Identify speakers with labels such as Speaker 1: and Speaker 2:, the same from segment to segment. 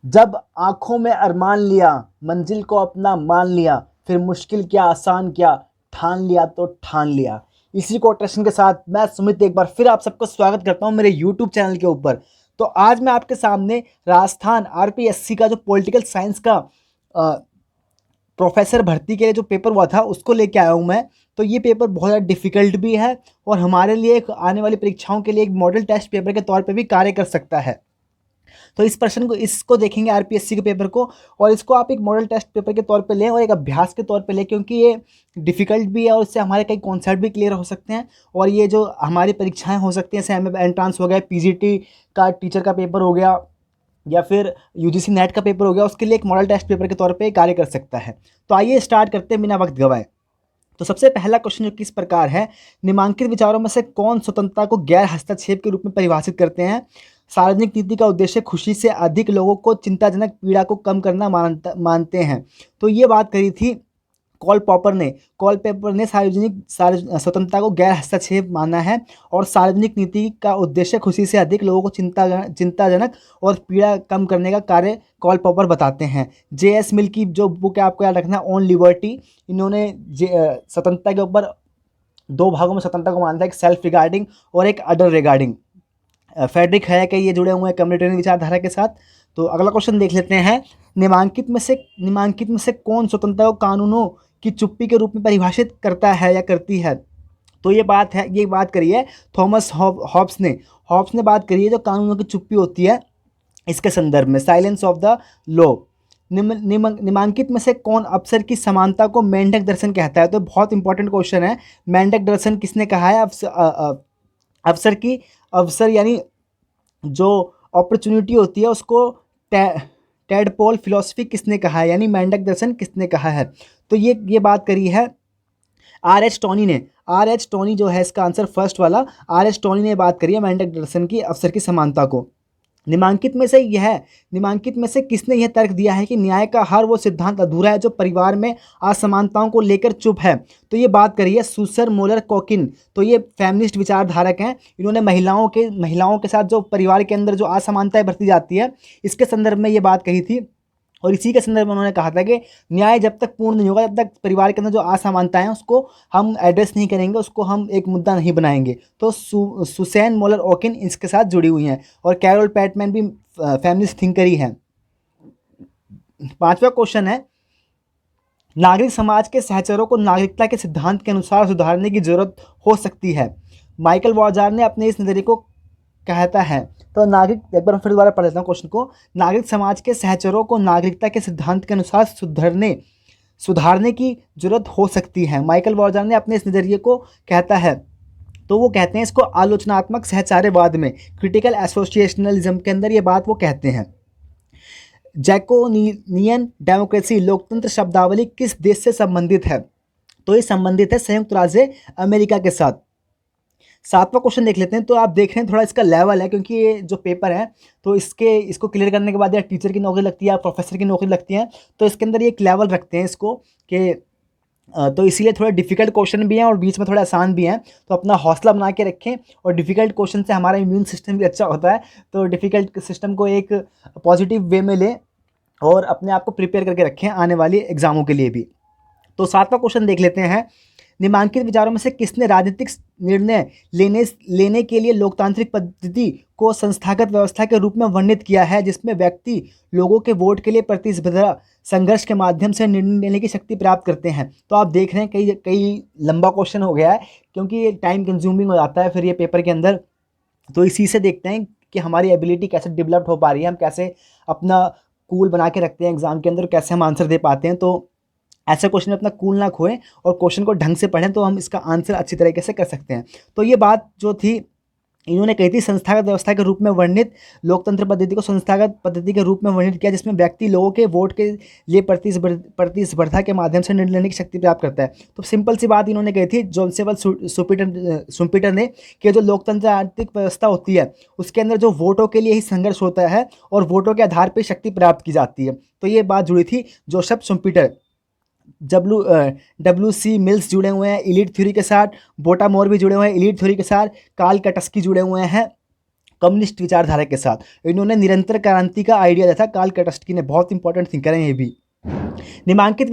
Speaker 1: जब आंखों में अरमान लिया, मंजिल को अपना मान लिया, फिर मुश्किल क्या आसान क्या, ठान लिया तो ठान लिया। इसी कोटेशन के साथ मैं सुमित एक बार फिर आप सबको स्वागत करता हूं मेरे यूट्यूब चैनल के ऊपर। तो आज मैं आपके सामने राजस्थान आरपीएससी का जो पॉलिटिकल साइंस का प्रोफेसर भर्ती के लिए जो पेपर हुआ था उसको लेके आया हूँ मैं। तो ये पेपर बहुत ज़्यादा डिफिकल्ट भी है और हमारे लिए एक आने वाली परीक्षाओं के लिए एक मॉडल टेस्ट पेपर के तौर पे भी कार्य कर सकता है। तो इस प्रश्न को इसको देखेंगे आरपीएससी के पेपर को, और इसको आप एक मॉडल टेस्ट पेपर के तौर पे लें और एक अभ्यास के तौर पे लें, क्योंकि ये डिफिकल्ट भी है और इससे हमारे कई कॉन्सेप्ट भी क्लियर हो सकते हैं। और ये जो हमारी परीक्षाएं हो सकती हैं, जैसे एम एंट्रांस हो गया, पीजीटी का टीचर का पेपर हो गया, या फिर यूजीसी नेट का पेपर हो गया, उसके लिए एक मॉडल टेस्ट पेपर के तौर पे कार्य कर सकता है। तो आइए स्टार्ट करते हैं बिना वक्त गवाए। तो सबसे पहला क्वेश्चन जो किस प्रकार है, निम्नलिखित विचारों में से कौन स्वतंत्रता को गैर हस्तक्षेप के रूप में परिभाषित करते हैं? सार्वजनिक नीति का उद्देश्य खुशी से अधिक लोगों को चिंताजनक पीड़ा को कम करना मानते हैं। तो ये बात करी थी कॉल पेपर ने स्वतंत्रता को गैर हस्तक्षेप माना है, और सार्वजनिक नीति का उद्देश्य खुशी से अधिक लोगों को चिंताजनक और पीड़ा कम करने का कार्य कॉल पेपर बताते हैं। जेएस मिल की जो बुक है, आपको याद रखना, ऑन लिबर्टी, इन्होंने स्वतंत्रता के ऊपर दो भागों में स्वतंत्रता को मानता है, एक सेल्फ रिगार्डिंग और एक अदर रिगार्डिंग। फेडरिक है कि ये जुड़े हुए हैं कम्युनिटेरियन विचारधारा के साथ। तो अगला क्वेश्चन देख लेते हैं, निम्नलिखित में से कौन स्वतंत्रता को कानूनों की चुप्पी के रूप में परिभाषित करता है या करती है? तो ये बात करी है थॉमस हॉब्स ने बात करी है, जो कानूनों की चुप्पी होती है इसके संदर्भ में, साइलेंस ऑफ द लॉ। निम्नलिखित में से कौन अवसर की समानता को मेंढक दर्शन कहता है? तो बहुत इंपॉर्टेंट क्वेश्चन है। मेंढक दर्शन किसने कहा है? अवसर यानी जो अपॉर्चुनिटी होती है उसको टेडपोल फिलॉसफी किसने कहा है, यानी मेंढक दर्शन किसने कहा है? तो ये बात करी है आर एच टोनी ने। आर एच टोनी जो है इसका आंसर फर्स्ट वाला, आर एच टोनी ने बात करी है मेंढक दर्शन की अवसर की समानता को। निम्नलिखित में से किसने यह तर्क दिया है कि न्याय का हर वो सिद्धांत अधूरा है जो परिवार में असमानताओं को लेकर चुप है? तो ये बात करी है सूसर मोलर कोकिन। तो ये फेमिनिस्ट विचारधारक हैं। इन्होंने महिलाओं के साथ जो परिवार के अंदर जो असमानताएं बरती जाती है, इसके संदर्भ में ये बात कही थी। और इसी के संदर्भ में उन्होंने कहा था कि न्याय जब तक पूर्ण नहीं होगा, तब तक परिवार के अंदर जो असमानताएं हैं उसको हम एड्रेस नहीं करेंगे, उसको हम एक मुद्दा नहीं बनाएंगे। तो सुसैन मोलर ओकिन इसके साथ जुड़ी हुई हैं, और कैरोल पैटमैन भी फेमिनिस्ट थिंकर ही हैं। पांचवा क्वेश्चन है, नागरिक समाज के सहचरों को नागरिकता के सिद्धांत के अनुसार सुधारने की जरूरत हो सकती है। माइकल वाजार ने अपने इस नजरिए को कहता है। तो एक बार फिर दोबारा पढ़ लेता हूँ क्वेश्चन को। नागरिक समाज के सहचरों को नागरिकता के सिद्धांत के अनुसार सुधारने की जरूरत हो सकती है। माइकल वाजार ने अपने इस नजरिए को कहता है। तो वो कहते हैं इसको आलोचनात्मक सहचार्यवाद में, क्रिटिकल एसोसिएशनलिज्म के अंदर ये बात वो कहते हैं। जैकोनियन डेमोक्रेसी लोकतंत्र शब्दावली किस देश से संबंधित है? तो ये संबंधित है संयुक्त राज्य अमेरिका के साथ। सातवां क्वेश्चन देख लेते हैं। तो आप देख रहे हैं थोड़ा इसका लेवल है, क्योंकि ये जो पेपर है तो इसको क्लियर करने के बाद या टीचर की नौकरी लगती है या प्रोफेसर की नौकरी लगती है, तो इसके अंदर ये एक लेवल रखते हैं इसको कि तो इसीलिए थोड़े डिफिकल्ट क्वेश्चन भी हैं और बीच में थोड़े आसान भी हैं। तो अपना हौसला बना के रखें, और डिफिकल्ट क्वेश्चन से हमारा इम्यून सिस्टम भी अच्छा होता है। तो डिफिकल्ट सिस्टम को एक पॉजिटिव वे में लें और अपने आप को प्रिपेयर करके रखें आने वाली एग्जामों के लिए भी। तो सातवां क्वेश्चन देख लेते हैं, निम्नलिखित विचारों में से किसने राजनीतिक निर्णय लेने के लिए लोकतांत्रिक पद्धति को संस्थागत व्यवस्था के रूप में वर्णित किया है, जिसमें व्यक्ति लोगों के वोट के लिए प्रतिस्पर्धा संघर्ष के माध्यम से निर्णय लेने की शक्ति प्राप्त करते हैं? तो आप देख रहे हैं कई लंबा क्वेश्चन हो गया है, क्योंकि ये टाइम कंज्यूमिंग हो जाता है फिर ये पेपर के अंदर। तो इसी से देखते हैं कि हमारी एबिलिटी कैसे डेवलप्ड हो पा रही है, हम कैसे अपना कूल बना के रखते हैं एग्जाम के अंदर, कैसे हम आंसर दे पाते हैं। तो ऐसे क्वेश्चन में अपना कूल ना खोएं और क्वेश्चन को ढंग से पढ़ें, तो हम इसका आंसर अच्छी तरीके से कर सकते हैं। तो ये बात जो थी इन्होंने कही थी, संस्थागत व्यवस्था के रूप में वर्णित लोकतंत्र पद्धति को संस्थागत पद्धति के रूप में वर्णित किया, जिसमें व्यक्ति लोगों के वोट के लिए प्रतिस्पर्धा के माध्यम से निर्णय लेने की शक्ति प्राप्त करता है। तो सिंपल सी बात इन्होंने कही थी जोसेफ शुम्पीटर ने, कि जो लोकतंत्र आर्थिक व्यवस्था होती है उसके अंदर जो वोटों के लिए ही संघर्ष होता है और वोटों के आधार पर शक्ति प्राप्त की जाती है। तो ये बात जुड़ी थी Joseph Schumpeter. W C mills जुड़े हुए हैं इलीट थ्योरी के साथ, बोटा मोर भी जुड़े हुए हैं इलीट थ्योरी के साथ, कार्ल कैटस्की जुड़े हुए हैं कम्युनिस्ट विचारधारा के साथ। इन्होंने निरंतर क्रांति का आइडिया दिया था कार्ल कैटस्की ने, बहुत इंपॉर्टेंट थिंकर हैं ये भी। निम्नलिखित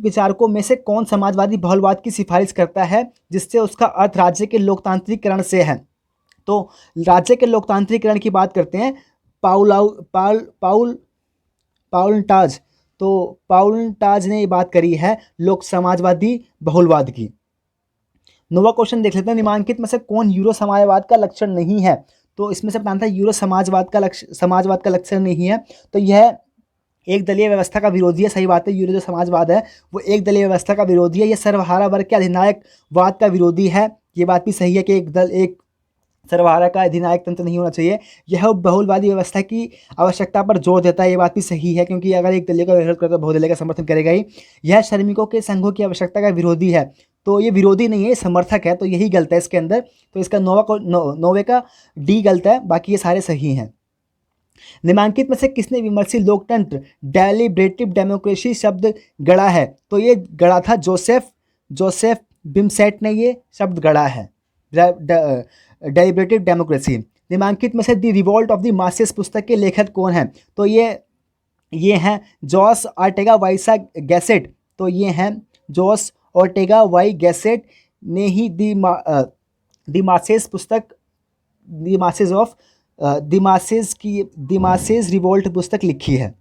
Speaker 1: विचारकों में से कौन समाजवादी बहुलवाद की सिफारिश करता है जिससे उसका अर्थ राज्य के लोकतांत्रिकरण से है? तो राज्य के लोकतांत्रिकरण की बात करते हैं पाउलटाज। तो पाउलटाज ने ये बात करी है लोक समाजवादी बहुलवाद की। नोवा क्वेश्चन देख लेते हैं, निम्नलिखित में से कौन यूरो समाजवाद का लक्षण नहीं है? तो इसमें से बताना था यूरो समाजवाद का लक्षण नहीं है। तो यह एक दलीय व्यवस्था का विरोधी है, सही बात है। यूरो जो समाजवाद है वो एक दलीय व्यवस्था का विरोधी है। यह सर्वहारा वर्ग के अधिनायकवाद का विरोधी है। ये बात भी सही है कि एक सर्वहारा का अधिनायक तंत्र नहीं होना चाहिए। यह बहुलवादी व्यवस्था की आवश्यकता पर जोर देता है। ये बात भी सही है, क्योंकि अगर एक दलीय का विरोध करता है बहुदलीय का समर्थन करेगा ही। यह श्रमिकों के संघों की आवश्यकता का विरोधी है। तो ये विरोधी नहीं है, ये समर्थक है। तो यही गलत है इसके अंदर। तो इसका नोवे का डी गलत है, बाकी ये सारे सही हैं। निम्नलिखित में से किसने विमर्शी लोकतंत्र डेलिब्रेटिव डेमोक्रेसी शब्द गढ़ा है? तो ये गढ़ा था जोसेफ बिमसेट ने ये शब्द गढ़ा है, डेलिब्रेटिव डेमोक्रेसी। निम्नलिखित में से the revolt of the masses पुस्तक के लेखक कौन हैं? तो ये हैं जॉस ऑर्टेगा वाइसा गैसेट। तो ये हैं जॉस ऑर्टेगा वाई गैसेट ने ही द मासेस पुस्तक, द मासेस रिवोल्ट पुस्तक लिखी है।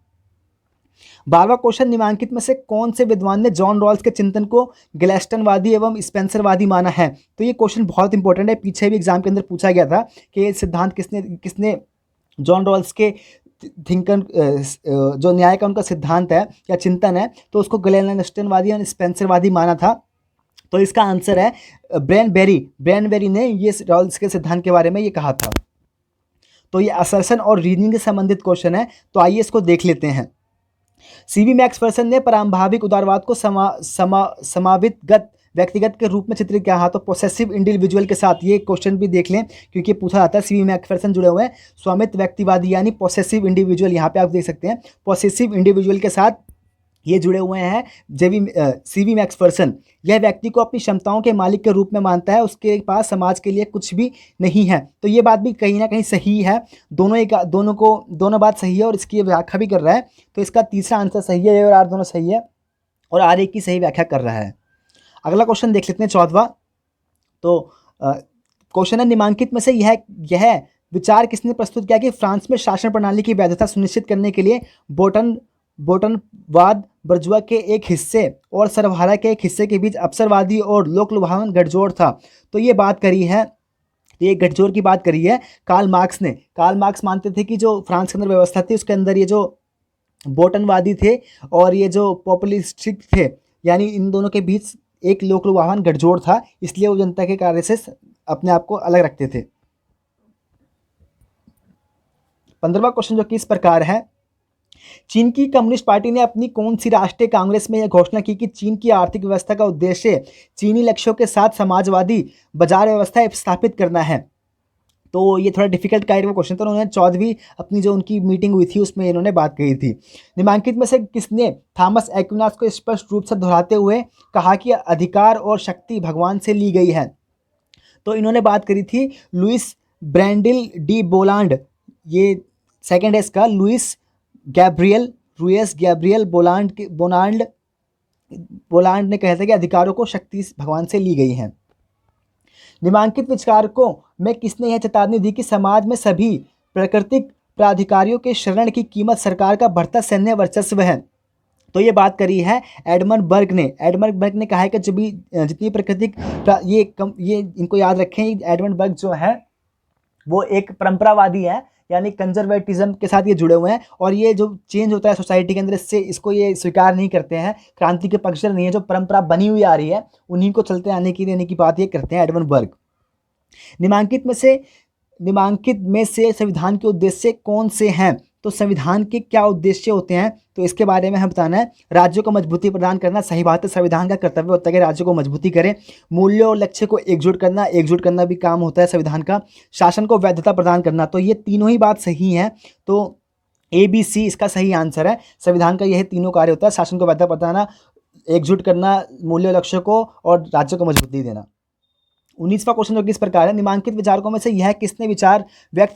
Speaker 1: 12वां क्वेश्चन, निम्नलिखित में से कौन से विद्वान ने जॉन रॉल्स के चिंतन को ग्लैस्टनवादी एवं स्पेंसरवादी माना है? तो ये क्वेश्चन बहुत इंपॉर्टेंट है, पीछे भी एग्जाम के अंदर पूछा गया था कि सिद्धांत किसने जॉन रॉल्स के थिंकर जो न्याय का उनका सिद्धांत है या चिंतन है, तो उसको ग्लैस्टनवादी और स्पेंसरवादी माना था। तो इसका आंसर है ब्रेन बेरी ने ये रॉल्स के सिद्धांत के बारे में ये कहा था। तो ये असर्शन और रीजनिंग से संबंधित क्वेश्चन है, तो आइए इसको देख लेते हैं। सीवी मैक्सफर्सन ने प्रारंभिक उदारवाद को समावितगत व्यक्तिगत के रूप में चित्रित किया। हाँ, तो पोसेसिव इंडिविजुअल के साथ ये क्वेश्चन भी देख लें, क्योंकि पूछा जाता है। सीवी मैक्सफर्सन जुड़े हुए हैं स्वामित्व व्यक्तिवादी यानी पोसेसिव इंडिविजुअल। यहाँ पे आप देख सकते हैं पोसेसिव इंडिविजुअल के साथ ये जुड़े हुए हैं सीवी मैक्सफर्सन। यह व्यक्ति को अपनी क्षमताओं के मालिक के रूप में मानता है, उसके पास समाज के लिए कुछ भी नहीं है। तो ये बात भी कहीं ना कहीं सही है। दोनों बात सही है और इसकी व्याख्या भी कर रहा है। तो इसका तीसरा आंसर सही है, और आर दोनों सही है और आर एक की सही व्याख्या कर रहा है। अगला क्वेश्चन देख लेते हैं 14वां। तो क्वेश्चन है, निम्नलिखित में से यह विचार किसने प्रस्तुत किया कि फ्रांस में शासन प्रणाली की वैधता सुनिश्चित करने के लिए बोटनवाद बुर्जुआ के एक हिस्से और सर्वहारा के एक हिस्से के बीच अवसरवादी और लोक लुभावन गठजोड़ था? तो ये बात करी है, ये गठजोड़ की बात करी है कार्ल मार्क्स ने। कार्ल मार्क्स मानते थे कि जो फ्रांस के अंदर व्यवस्था थी उसके अंदर ये जो बोटनवादी थे और ये जो पॉपुलिस्टिक थे, यानी इन दोनों के बीच एक लोक लुभावन गठजोड़ था, इसलिए वो जनता के कार्य से अपने आप को अलग रखते थे। 15वां क्वेश्चन जो कि इस प्रकार है, चीन की कम्युनिस्ट पार्टी ने अपनी कौन सी राष्ट्रीय कांग्रेस में यह घोषणा की कि चीन की आर्थिक व्यवस्था का उद्देश्य चीनी लक्ष्यों के साथ समाजवादी बाजार व्यवस्था स्थापित करना है? तो ये थोड़ा डिफिकल्ट काइंड का क्वेश्चन था। उन्होंने 14वीं अपनी जो उनकी मीटिंग हुई थी उसमें इन्होंने बात कही थी। निम्नलिखित में से किसने थॉमस एक्विनास को स्पष्ट रूप से दोहराते हुए कहा कि अधिकार और शक्ति भगवान से ली गई है? तो इन्होंने बात करी थी लुइस ब्रैंडिल डी बोलांड, ये सेकेंड है इसका, लुइस गैब्रियल बोलांड ने कहा था कि अधिकारों को शक्ति भगवान से ली गई है। निम्नलिखित विचारकों में किसने यह चेतावनी दी कि समाज में सभी प्राकृतिक प्राधिकारियों के शरण की कीमत सरकार का बढ़ता सैन्य वर्चस्व है? तो ये बात करी है एडमंड बर्ग ने कहा है कि जितनी प्राकृतिक ये इनको याद रखें, एडमंड बर्ग जो है वो एक परंपरावादी है, यानी कंजर्वेटिज्म के साथ ये जुड़े हुए हैं, और ये जो चेंज होता है सोसाइटी के अंदर इसको ये स्वीकार नहीं करते हैं, क्रांति के पक्षधर नहीं है। जो परंपरा बनी हुई आ रही है उन्हीं को चलते आने की देने की बात ये करते हैं एडमंड बर्ग। निम्नलिखित में से संविधान के उद्देश्य कौन से हैं? तो संविधान के क्या उद्देश्य होते हैं, तो इसके बारे में हम बताना है। राज्यों को मजबूती प्रदान करना, सही बात है, संविधान का कर्तव्य होता है कि राज्यों को मजबूती करें। मूल्यों और लक्ष्य को एकजुट करना भी काम होता है संविधान का। शासन को वैधता प्रदान करना, तो ये तीनों ही बात सही हैं। तो ABC इसका सही आंसर है। संविधान का यह तीनों कार्य होता है, शासन को वैधता प्रदान, एकजुट करना, मूल्य लक्ष्य को, और राज्य को मजबूती देना। 19वां क्वेश्चन जो कि इस प्रकार है, निम्नलिखित विचारकों में से यह किसने विचार व्यक्त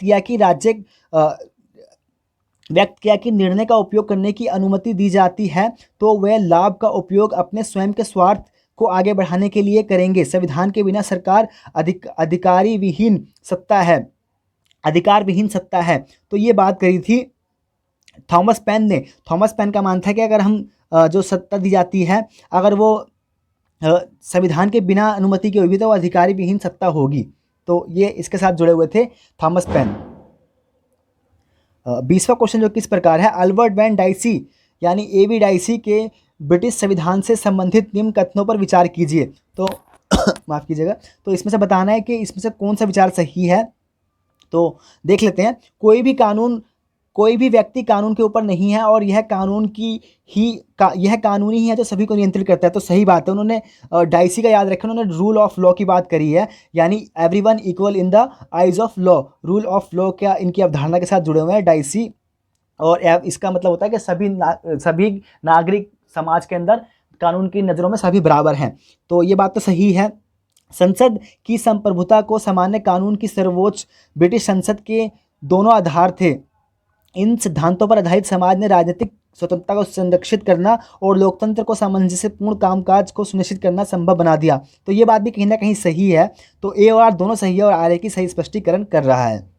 Speaker 1: किया कि निर्णय का उपयोग करने की अनुमति दी जाती है तो वह लाभ का उपयोग अपने स्वयं के स्वार्थ को आगे बढ़ाने के लिए करेंगे। संविधान के बिना सरकार अधिकार विहीन सत्ता है। तो ये बात करी थी थॉमस पेन ने। थॉमस पेन का मानना है कि अगर हम जो सत्ता दी जाती है, अगर वो संविधान के बिना अनुमति की होगी तो वो अधिकारी विहीन सत्ता होगी। तो ये इसके साथ जुड़े हुए थे थॉमस पेन। 20वां क्वेश्चन जो किस प्रकार है, अल्बर्ट वैन डाइसी यानी एवी डाइसी के ब्रिटिश संविधान से संबंधित निम्न कथनों पर विचार कीजिए। तो माफ़ कीजिएगा, तो इसमें से बताना है कि इसमें से कौन सा विचार सही है। तो देख लेते हैं, कोई भी व्यक्ति कानून के ऊपर नहीं है और यह कानूनी ही है जो सभी को नियंत्रित करता है। तो सही बात है। उन्होंने डाइसी का याद रखा, उन्होंने रूल ऑफ लॉ की बात करी है, यानी everyone equal in the eyes of law. Rule of law क्या इनकी अवधारणा के साथ जुड़े हुए हैं डाइसी। और इसका मतलब होता है कि सभी नागरिक समाज के अंदर कानून की नज़रों में सभी बराबर हैं। तो ये बात तो सही है। संसद की संप्रभुता को सामान्य कानून की सर्वोच्च ब्रिटिश संसद के दोनों आधार थे। इन सिद्धांतों पर आधारित समाज ने राजनीतिक स्वतंत्रता को संरक्षित करना और लोकतंत्र को सामंजस्यपूर्ण कामकाज को सुनिश्चित करना संभव बना दिया। तो ये बात भी कहीं ना कहीं सही है। तो ए और आर दोनों सही है और आर ए की सही स्पष्टीकरण कर रहा है।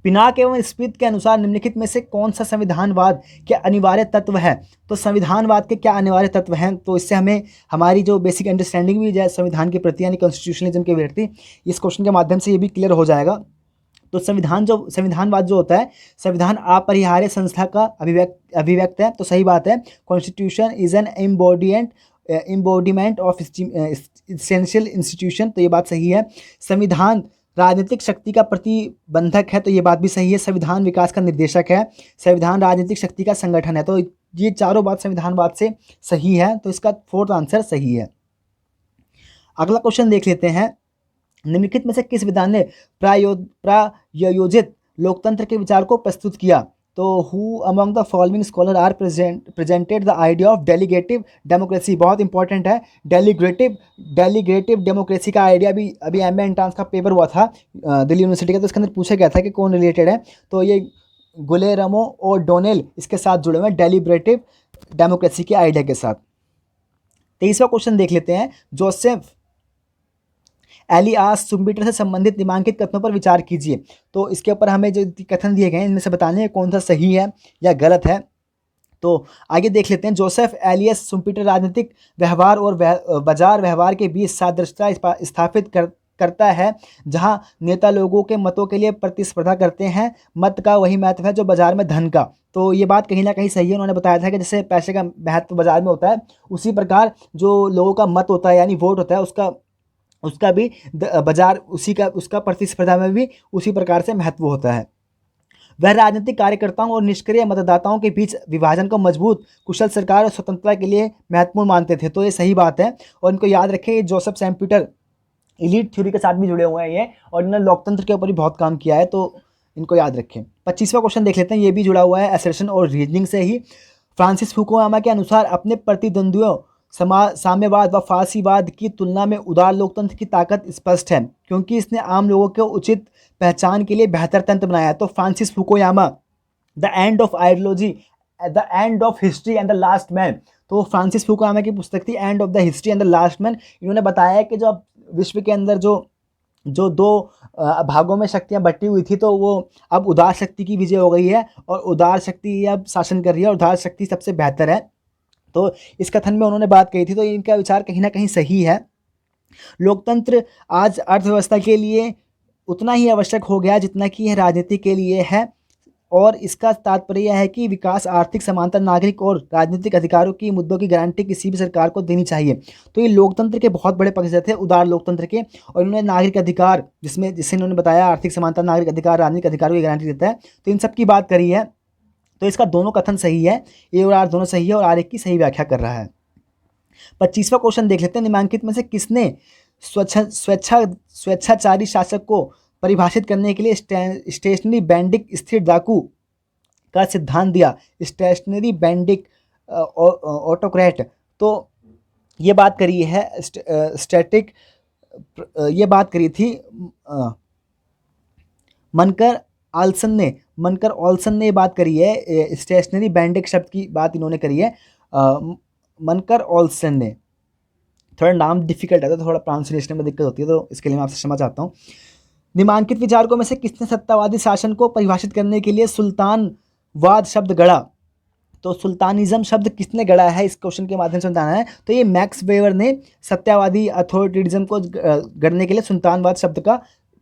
Speaker 1: पिनाक एवं स्मिथ के अनुसार निम्नलिखित में से कौन सा संविधानवाद के अनिवार्य तत्व है। तो संविधानवाद के क्या अनिवार्य तत्व हैं, तो इससे हमें हमारी जो बेसिक अंडरस्टैंडिंग भी है संविधान के प्रति यानी कॉन्स्टिट्यूशनलिज्म के प्रति, इस क्वेश्चन के माध्यम से ये भी क्लियर हो जाएगा। तो संविधानवाद जो होता है, संविधान अपरिहार्य संस्था का अभिव्यक्त है। तो सही बात है। Constitution is an embodiment of essential institution. तो ये बात सही है। संविधान राजनीतिक शक्ति का प्रतिबंधक है। तो ये बात भी सही है। संविधान विकास का निर्देशक है। संविधान राजनीतिक शक्ति का संगठन है। तो ये चारों बात संविधानवाद से सही है। तो इसका 4th आंसर सही है। अगला क्वेश्चन देख लेते हैं, निम्नलिखित में से किस विद्वान ने प्रायोजित लोकतंत्र के विचार को प्रस्तुत किया। तो who among the following scholar are presented the idea of delegative democracy. बहुत इंपॉर्टेंट है। डेलीगेटिव डेमोक्रेसी का आइडिया भी अभी एमए एंट्रांस का पेपर हुआ था दिल्ली यूनिवर्सिटी का, तो इसके अंदर पूछा गया था कि कौन रिलेटेड है। तो ये गुलेरमो और डोनेल इसके साथ जुड़े हुए हैं डेलिब्रेटिव डेमोक्रेसी के आइडिया के साथ। 23वां क्वेश्चन देख लेते हैं, जोसेफ एलियास शुम्पेटर से संबंधित निम्नलिखित कथनों पर विचार कीजिए। तो इसके ऊपर हमें जो कथन दिए गए हैं इनमें से बताने हैं कौन सा सही है या गलत है। तो आगे देख लेते हैं, जोसेफ एलियस शुम्पेटर राजनीतिक व्यवहार और बाजार व्यवहार के बीच सादृश्यता स्थापित करता है, जहां नेता लोगों के मतों के लिए प्रतिस्पर्धा करते हैं। मत का वही महत्व है जो बाजार में धन का। तो ये बात कहीं ना कहीं सही है। उन्होंने बताया था कि जैसे पैसे का महत्व बाजार में होता है, उसी प्रकार जो लोगों का मत होता है यानी वोट होता है उसका भी बाजार उसका प्रतिस्पर्धा में भी उसी प्रकार से महत्व होता है। वह राजनीतिक कार्यकर्ताओं और निष्क्रिय मतदाताओं के बीच विभाजन को मजबूत कुशल सरकार और स्वतंत्रता के लिए महत्वपूर्ण मानते थे। तो ये सही बात है और इनको याद रखें, ये जोसेफ शुम्पेटर एलीट थ्योरी के साथ भी जुड़े हुए हैं ये, और इन्होंने लोकतंत्र के ऊपर भी बहुत काम किया है। तो इनको याद रखें। 25वां क्वेश्चन देख लेते हैं, ये भी जुड़ा हुआ है असर्शन और रीजनिंग से ही। फ्रांसिस फुकुयामा के अनुसार अपने प्रतिद्वंदियों साम्यवाद व फासीवाद की तुलना में उदार लोकतंत्र की ताकत स्पष्ट है, क्योंकि इसने आम लोगों को उचित पहचान के लिए बेहतर तंत्र बनाया। तो Francis Fukuyama, the end of ideology, the end of history and the last man. तो फ्रांसिस फुकुयामा की पुस्तक थी end of the history and the last man. इन्होंने बताया कि जो विश्व के अंदर जो दो भागों में शक्तियां बटी हुई थी, तो वो अब उदार शक्ति की विजय हो गई है और उदार शक्ति अब शासन कर रही है और उदार शक्ति सबसे बेहतर है। तो इस कथन में उन्होंने बात कही थी। तो इनका विचार कहीं ना कहीं सही है। लोकतंत्र आज अर्थव्यवस्था के लिए उतना ही आवश्यक हो गया जितना कि यह राजनीति के लिए है, और इसका तात्पर्य यह है कि विकास, आर्थिक समानता, नागरिक और राजनीतिक अधिकारों की मुद्दों की गारंटी किसी भी सरकार को देनी चाहिए। तो ये लोकतंत्र के बहुत बड़े पक्षधर थे, उदार लोकतंत्र के। और इन्होंने नागरिक अधिकार, जिससे इन्होंने बताया आर्थिक समानता, नागरिक अधिकार, राजनीतिक अधिकारों की गारंटी देता है। तो इन सब की बात करी है। तो इसका दोनों कथन सही है, ए और आर दोनों सही है और आर एक की सही व्याख्या कर रहा है। 25वां क्वेश्चन देख लेते हैं, निम्नलिखित में से किसने स्वेच्छाचारी शासक को परिभाषित करने के लिए स्टेशनरी बैंडिक स्थिर डाकू का सिद्धांत दिया। Stationary bandit autocrat. तो ये बात करी है स्टैटिक ये बात करी थी मनकर ऑल्सन ने ये बात करी है, स्टेशनरी बैंडिक शब्द की बात इन्होंने करी है मनकर ऑल्सन ने। थोड़ा नाम डिफिकल्ट है तो थोड़ा प्रोनाउंसिएशन में दिक्कत होती है, तो इसके लिए मैं आपसे क्षमा चाहता हूँ। निम्नलिखित विचारकों में से किसने सत्तावादी शासन को परिभाषित करने के लिए सुल्तानवाद शब्द गढ़ा? तो सुल्तानिज्म शब्द किसने गढ़ा है, इस क्वेश्चन के माध्यम से बताना है। तो ये मैक्स वेबर ने सत्यावादी अथॉरिटेरिज्म को गढ़ने के लिए सुल्तानवाद शब्द का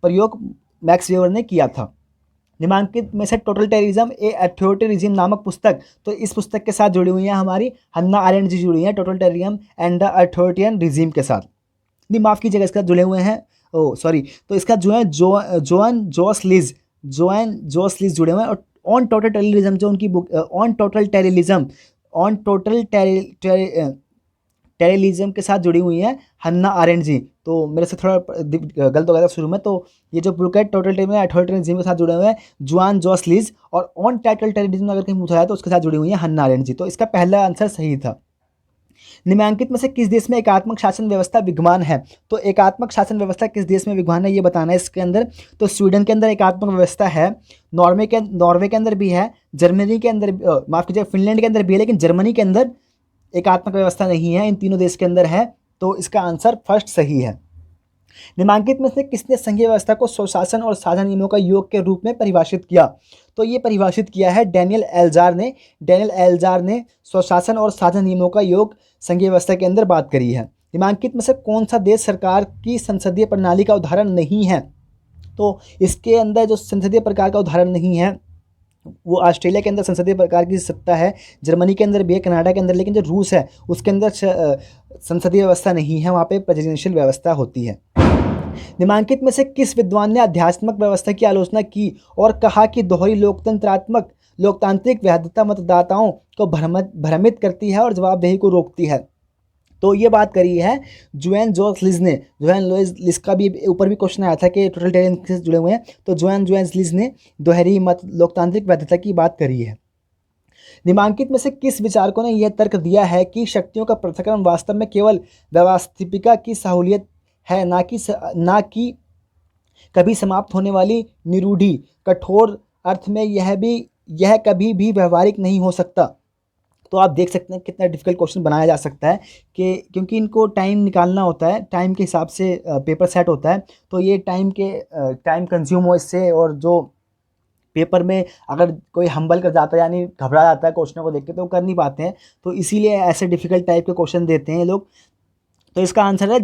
Speaker 1: प्रयोग मैक्स वेबर ने किया था। निम्नलिखित में से टोटलिटेरिज्म ए अथॉरिटेरिज्म नामक पुस्तक, तो इस पुस्तक के साथ जुड़ी हुई हैं हमारी हन्ना अरेंड जी जुड़ी हैं टोटलिटेरिज्म एंड द अथॉरिटेरियन रिजिम के साथ। नहीं माफ़ कीजिएगा, इसके साथ जुड़े हुए हैं तो इसका जो है जोन जोसलिज जुड़े हुए हैं। और ऑन टोटल टेररिज्म जो उनकी बुक ऑन टोटल टेररिज्म के साथ जुड़ी हुई हैं हन्ना अरेंड जी। तो मेरे से थोड़ा गलत हो गया था शुरू में, तो ये जो बुक है टोटल टेररिज्म के साथ जुड़े हुए हैं जुआन जोसलिज, और ऑन टोटल टेररिज्म अगर कहीं पूछा जाए तो उसके साथ जुड़ी हुई है हन्ना अरेंड जी। तो इसका पहला आंसर सही था। निम्नलिखित में से किस देश में एकात्मक शासन व्यवस्था विद्यमान है? तो एकात्मक शासन व्यवस्था किस देश में विद्यमान है ये बताना है इसके अंदर। तो स्वीडन के अंदर एकात्मक व्यवस्था है, नॉर्वे के अंदर भी है, जर्मनी के अंदर माफ़ कीजिए फिनलैंड के अंदर भी है, लेकिन जर्मनी के अंदर एकात्मक व्यवस्था नहीं है। इन तीनों देश के अंदर है, तो इसका आंसर फर्स्ट सही है। निम्नलिखित में से किसने संघीय व्यवस्था को स्वशासन और साझा नियमों का योग के रूप में परिभाषित किया? तो ये परिभाषित किया है डेनियल एल्जार ने स्वशासन और साझा नियमों का योग संघीय व्यवस्था के अंदर बात करी है। निम्नलिखित में से कौन सा देश सरकार की संसदीय प्रणाली का उदाहरण नहीं है? तो इसके अंदर जो संसदीय प्रकार का उदाहरण नहीं है वो ऑस्ट्रेलिया के अंदर संसदीय प्रकार की सत्ता है, जर्मनी के अंदर भी है, कनाडा के अंदर, लेकिन जो रूस है उसके अंदर संसदीय व्यवस्था नहीं है, वहाँ पे प्रेसिडेंशियल व्यवस्था होती है। निम्नलिखित में से किस विद्वान ने आध्यात्मिक व्यवस्था की आलोचना की और कहा कि दोहरी लोकतांत्रिक वैधता मतदाताओं को भ्रमित करती है और जवाबदेही को रोकती है? तो ये बात करी है जोएन जोस ने। जोएन लिज का भी ऊपर भी क्वेश्चन आया था कि टोटलिटेरियन से जुड़े हुए हैं, तो जोएन लिज ने दोहरी लोकतांत्रिक वैधता की बात करी है। निम्नलिखित में से किस विचारकों ने यह तर्क दिया है कि शक्तियों का पृथक्करण वास्तव में केवल व्यवस्थापिका की सहूलियत है, ना कि कभी समाप्त होने वाली निरूढ़ी? कठोर अर्थ में यह कभी भी व्यवहारिक नहीं हो सकता। तो आप देख सकते हैं कितना डिफिकल्ट क्वेश्चन बनाया जा सकता है कि क्योंकि इनको टाइम निकालना होता है, टाइम के हिसाब से पेपर सेट होता है, तो ये टाइम कंज्यूम हो इससे, और जो पेपर में अगर कोई हम्बल कर जाता है यानी घबरा जाता है क्वेश्चनों को देख के तो वो कर नहीं पाते हैं, तो इसीलिए ऐसे डिफिकल्ट टाइप के क्वेश्चन देते हैं ये लोग। तो इसका आंसर है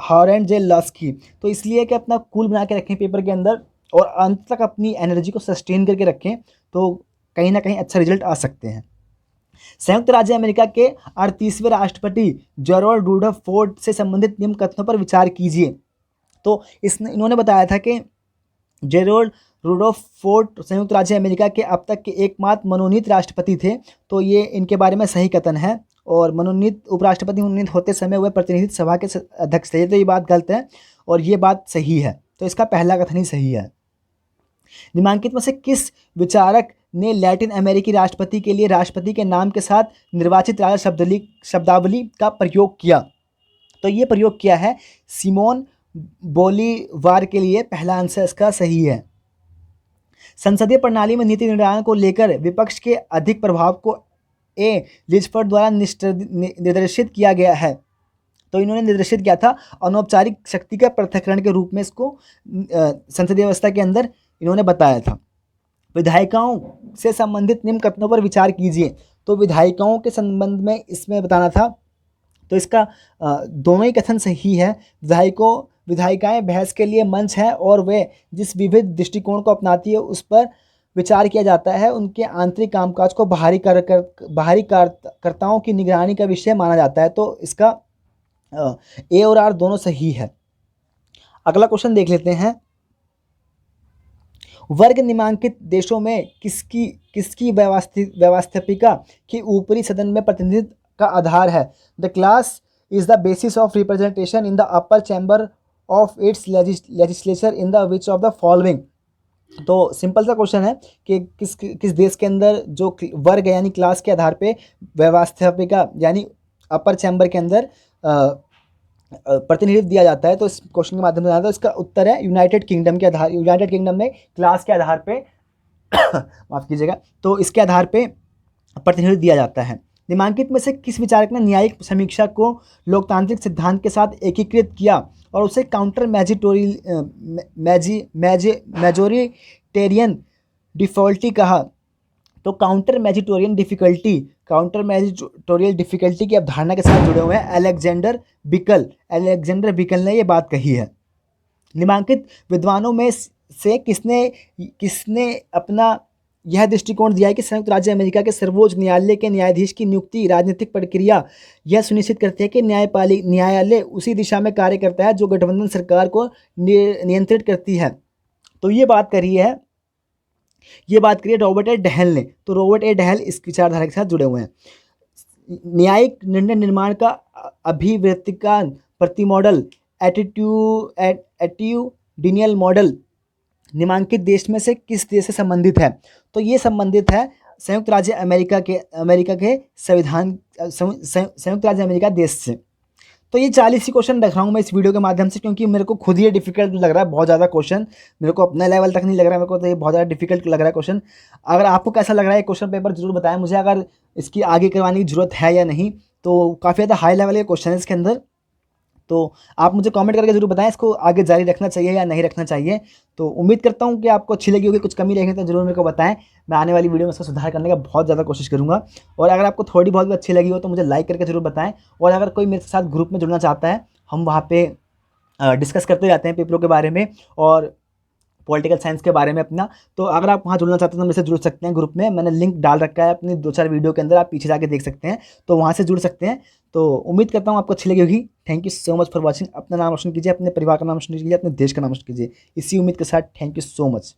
Speaker 1: हॉरेंड जे लस्की। तो इसलिए कि अपना कूल बना के रखें पेपर के अंदर और अंत तक अपनी एनर्जी को सस्टेन करके रखें, तो कहीं ना कहीं अच्छा रिजल्ट आ सकते हैं। संयुक्त राज्य अमेरिका के 38वें राष्ट्रपति जेरोल्ड रूडरफोर्ड से संबंधित निम्न कथनों पर विचार कीजिए। तो इन्होंने बताया था कि जेरोल्ड रूडरफोर्ड संयुक्त राज्य अमेरिका के अब तक के एकमात्र मनोनीत राष्ट्रपति थे। तो ये इनके बारे में सही कथन है, और मनोनीत उपराष्ट्रपति मनोनीत होते समय वह प्रतिनिधि सभा के अध्यक्ष थे, तो ये बात गलत है और ये बात सही है। तो इसका पहला कथन ही सही है। निम्नलिखित में से किस विचारक ने लैटिन अमेरिकी राष्ट्रपति के लिए राष्ट्रपति के नाम के साथ निर्वाचित राजा शब्दावली का प्रयोग किया? तो ये प्रयोग किया है सिमोन बोलीवार के लिए। पहला आंसर इसका सही है। संसदीय प्रणाली में नीति निर्धारण को लेकर विपक्ष के अधिक प्रभाव को लिजफर्ड द्वारा निर्देशित किया गया है। तो इन्होंने निर्देशित किया था अनौपचारिक शक्ति का पृथक्करण के रूप में, इसको संसदीय व्यवस्था के अंदर इन्होंने बताया था। विधायिकाओं से संबंधित निम्न कथनों पर विचार कीजिए। तो विधायिकाओं के संबंध में इसमें बताना था, तो इसका दोनों ही कथन सही है। विधायिकाएं बहस के लिए मंच है और वे जिस विविध दृष्टिकोण को अपनाती है उस पर विचार किया जाता है। उनके आंतरिक कामकाज को बाहरी कर्ताओं की निगरानी का विषय माना जाता है। तो इसका ए और आर दोनों सही है। अगला क्वेश्चन देख लेते हैं। वर्ग निम्नलिखित देशों में किसकी व्यवस्थापिका के ऊपरी सदन में प्रतिनिधित्व का आधार है? The class is the basis of representation in the upper chamber of its legislature in the which of the following. तो सिंपल सा क्वेश्चन है कि किस देश के अंदर जो वर्ग यानी क्लास के आधार पे व्यवस्थापिका यानी अपर चैम्बर के अंदर प्रतिनिधित्व दिया जाता है। तो इस क्वेश्चन के माध्यम से आता है, इसका उत्तर है यूनाइटेड किंगडम के आधार, यूनाइटेड किंगडम में क्लास के आधार पे माफ कीजिएगा, तो इसके आधार पे प्रतिनिधित्व दिया जाता है। निम्नलिखित में से किस विचारक ने न्यायिक समीक्षा को लोकतांत्रिक सिद्धांत के साथ एकीकृत किया और उसे काउंटर मैजोरिटेरियन डिफॉल्टी कहा? तो काउंटर मैजिटोरियल डिफिकल्टी की अवधारणा के साथ जुड़े हुए हैं अलेक्जेंडर बिकल ने ये बात कही है। निम्नलिखित विद्वानों में से किसने अपना यह दृष्टिकोण दिया है कि संयुक्त राज्य अमेरिका के सर्वोच्च न्यायालय के न्यायाधीश की नियुक्ति राजनीतिक प्रक्रिया यह सुनिश्चित करती है कि न्यायालय उसी दिशा में कार्य करता है जो गठबंधन सरकार को नियंत्रित करती है? तो ये बात करी है रॉबर्ट ए डहल ने। तो रॉबर्ट ए डहल इस विचारधारा के साथ जुड़े हुए हैं। न्यायिक निर्णय निर्माण का अभिव्यक्तिकान प्रतिमॉडल एटीट्यूडिनियल मॉडल निम्नलिखित देश में से किस देश से संबंधित है? तो ये संबंधित है संयुक्त राज्य अमेरिका के संयुक्त राज्य अमेरिका देश से। तो ये 40 ही क्वेश्चन रख रहा हूँ मैं इस वीडियो के माध्यम से, क्योंकि मेरे को खुद ही डिफिकल्ट लग रहा है, बहुत ज़्यादा क्वेश्चन मेरे को अपने लेवल तक नहीं लग रहा है, मेरे को तो ये बहुत ज़्यादा डिफिकल्ट लग रहा है क्वेश्चन। अगर आपको कैसा लग रहा है क्वेश्चन पेपर जरूर बताएं मुझे, अगर इसकी आगे करवाने की जरूरत है या नहीं। तो काफ़ी ज़्यादा हाई लेवल के क्वेश्चन है इसके अंदर, तो आप मुझे कमेंट करके जरूर बताएं इसको आगे जारी रखना चाहिए या नहीं रखना चाहिए। तो उम्मीद करता हूं कि आपको अच्छी लगी होगी, कुछ कमी रहेगी तो जरूर मेरे को बताएं, मैं आने वाली वीडियो में इसका सुधार करने का बहुत ज़्यादा कोशिश करूंगा। और अगर आपको थोड़ी बहुत भी अच्छी लगी हो तो मुझे लाइक करके जरूर बताएं। और अगर कोई मेरे साथ ग्रुप में जुड़ना चाहता है, हम वहाँ पर डिस्कस करते रहते हैं पेपरों के बारे में और पॉलिटिकल साइंस के बारे में अपना। तो अगर आप वहाँ जुड़ना चाहते हैं तो मेरे से जुड़ सकते हैं ग्रुप में, मैंने लिंक डाल रखा है अपनी 2-4 वीडियो के अंदर, आप पीछे जाके देख सकते हैं, तो वहाँ से जुड़ सकते हैं। तो उम्मीद करता हूँ आपको अच्छी लगी होगी। Thank you so much for watching. अपना नाम रोशन कीजिए, अपने परिवार का नाम रोशन कीजिए, अपने देश का नाम रोशन कीजिए। इसी उम्मीद के साथ थैंक यू सो मच।